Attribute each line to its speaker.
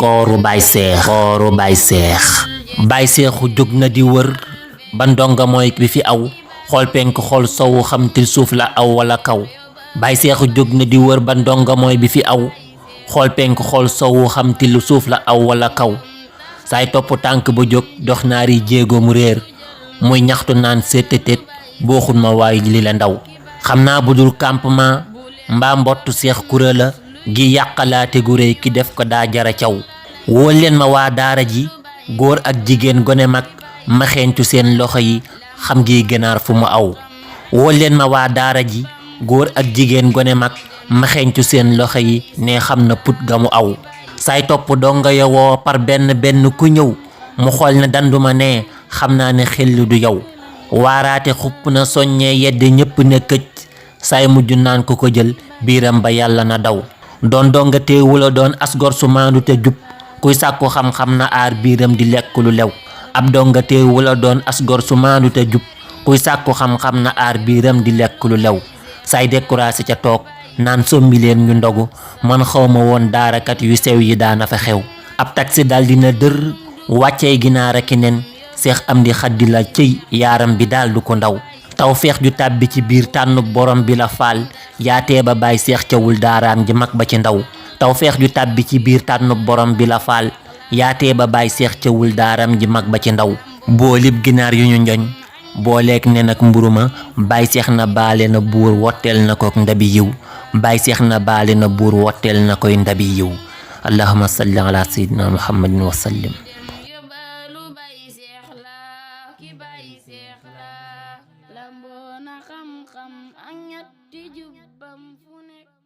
Speaker 1: kooru Baay Seex Baay Seexu jóg na di wër ba ndonga mooy bi fi aw xool penk xool sowu xam til suuf la aw wala kaw Baay Seexu jóg na di wër ba ndonga mooy bi fi aw xool penk xool sowu xam til suuf la aw wala kaw saay topp tànk ba jóg dox naari jéego mu réer muy ñaxtu naan séetétét booxul ma waay li la ndaw xam naa bu dul campement mbaa mbottu seex kuré la gi yàqalaate gu réy ki def ko daa jara caw woo leen ma waa daara ji góor ak jigéen gone mag ma xeeñtu seen loxo yi xam gi ganaar fu mu aw woo leen ma waa daara ji góor ak jigéen gone mag ma xeeñtu seen loxo yi ne xam na put ga mu aw saay topp donga yowoo par benn benn ku ñëw mu xool na danduma ne xam naa ne xel du yow waaraate xupp na soññee yedde ñépp ne këcc saay mujj naan ko jël biiram ba yàlla na daw doon donga teewula doon asgor su maandu te jub kuy sàkku xam-xam na aar biiram di lekk lu lew ab donga teewula doon asgor su maandu te jub kuy sàkku xam-xam na aar biiram di lekk lu lew saay découragé ca toog naan sommi leen ñu ndogu man xawma woon daarakat yu sew yi daana fa xew ab taxi dal dina dër wàccee ginaar ak nen seex am di xaddi la cëy yaaram bi daal du ko ndaw taw feex ju tàbbi ci biir tànn borom bi la faal yaatee ba Baay Seex cawul daaraam ji mag ba ci ndaw taw feex ju tàbbi ci biir tànn borom bi la faal yaatee ba Baay Seex cawul daaraam ji mag ba ci ndaw boolib ginaar yu ñu njoñ booleeg nen ak mburuma Baay Seex na baale na buur wotteel na kook ndabi yiw Baay Seex na baale na buur wotteel na koy ndabi yiw allahumma salli ala sayyidina muhammadin wa sallim
Speaker 2: Lamboona xam-xam ak ñatti jubbam fu nekk